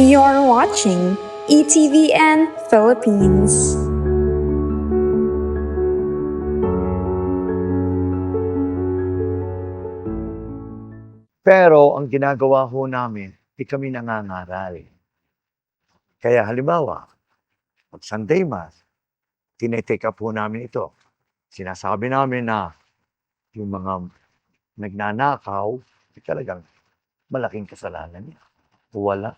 You're watching ETVN Philippines. Pero ang ginagawa ho namin, kami nangangaral. Kaya halimbawa, pag Sunday Mass, tinetake up ho namin ito. Sinasabi namin na yung mga nagnanakaw, talagang malaking kasalanan niya. Wala.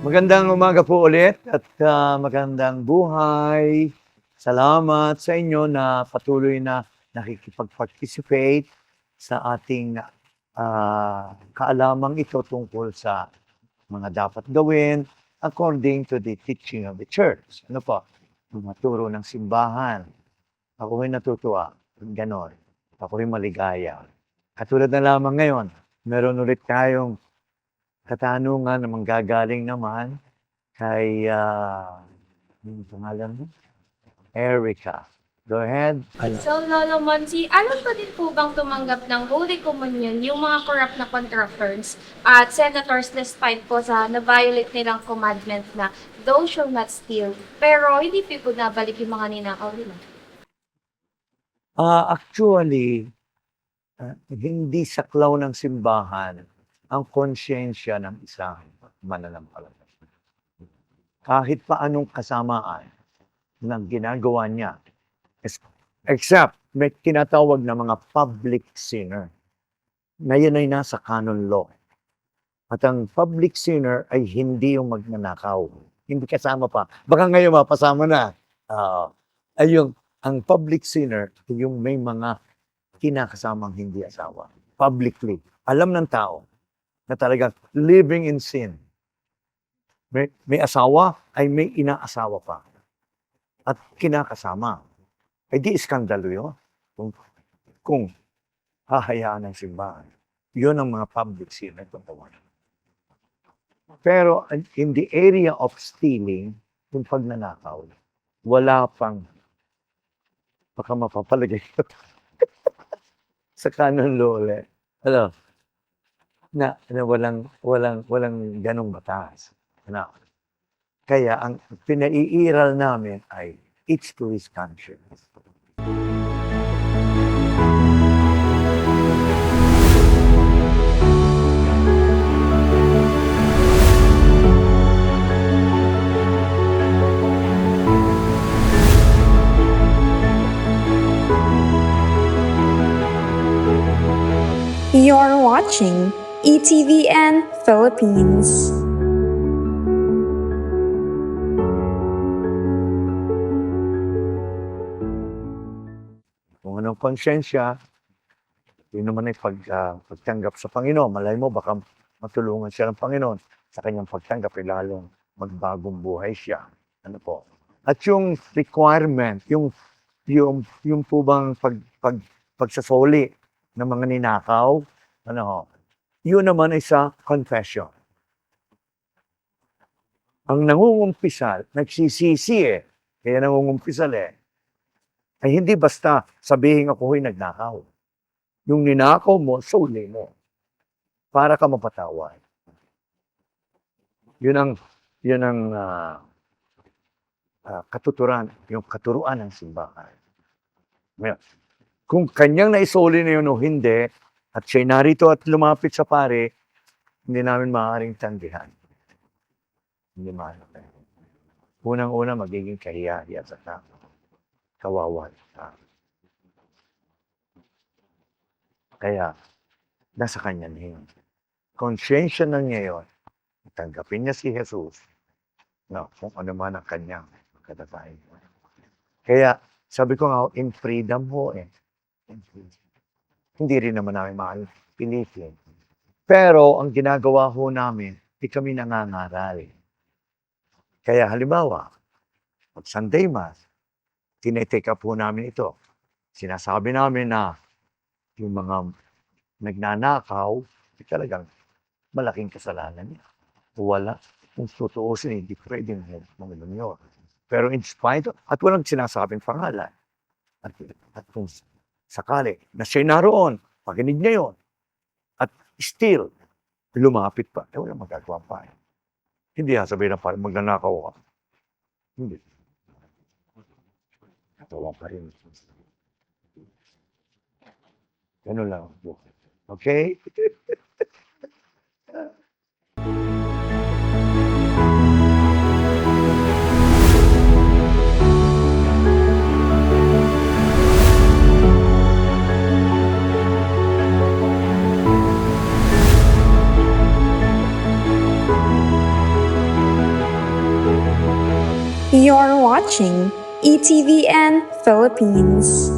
Magandang umaga po ulit at magandang buhay. Salamat sa inyo na patuloy na nakikipag-participate sa ating kaalamang ito tungkol sa mga dapat gawin according to the teaching of the church. Ano po? Mga turo ng simbahan. Ako ay natutuwa. Ganon. Ako ay maligaya. Katulad na lamang ngayon, meron ulit tayong katanungan na manggagaling naman kay, yung pangalan mo? Erica. Go ahead. So, Lolo Monsi, alam ko din po bang tumanggap ng Holy Communion yung mga corrupt na contractors at senators despite po sa na-violate nilang commandment na thou shall not steal, pero hindi po nabalik yung mga ninakaw nila? Actually, hindi saklaw ng simbahan ang konsyensya ng isang mananampalataya. Kahit pa anong kasamaan ng ginagawa niya, except may tinatawag na mga public sinner, na yun ay nasa canon law. At ang public sinner ay hindi yung magnanakaw. Hindi kasama pa. Baka ngayon mapasama na. Ay ang public sinner, yung may mga kinakasamang hindi asawa. Publicly. Alam ng tao na talagang living in sin. May asawa ay may inaasawa pa. At kinakasama. Ay di iskandalo yun. Kung hahayaan ng simbahan. Yun ang mga public sin na tutawan. Pero in the area of stealing, yung pagnanakaw, wala pang, baka mapapalagay ko sa canon law ulit. Ano? Na walang ganong batas. Na, kaya ang pinaiiral namin ay each to his conscience. You're watching ETVN Philippines. Kung anong konsyensya, yun naman ay pagtanggap sa Panginoon. Malay mo, baka matulungan siya ng Panginoon sa kanyang pagtanggap, lalong magbagong buhay siya. Ano po? At yung requirement, yung po bang pagsasoli ng mga ninakaw, ano ho, yun naman ay sa confession. Ang nangungumpisal, nagsisisi kaya nangungumpisal ay hindi basta sabihin ako'y nagnakaw. Yung ninakaw mo, soli mo. Para ka mapatawad. Yun ang katuturan, yung katuruan ng simbahan. Kung kanyang naisoli na yun o hindi, at siya'y narito at lumapit sa pare, hindi namin maaaring tanggihan. Hindi maaaring. Unang-una, magiging kahiya-hiya sa tao. Kawawa sa tao. Kaya, nasa kanya na yun. Konsyensya na niya yun. Tanggapin niya si Jesus. No, kung ano man ang kanyang katatay. Kaya, sabi ko nga, in freedom ho Hindi rin naman namin pilitin. Pero, ang ginagawa ho namin, kami nangangaral. Kaya halimbawa, pag Sunday Mass, tinetake up po namin ito. Sinasabi namin na yung mga nagnanakaw, talagang malaking kasalanan niya. Wala. Kung tutuusin, hindi pwedeng mga yun. Pero in spite, at walang sinasabing pangalan. At kung sakali na siya naroon, pakinig niya yun, at still, lumapit pa, wala magagawa pa. Hindi sabihin na parang magnanakaw ka. Hindi. Natawa pa rin. Ganun lang. Okay? You're watching ETVN Philippines.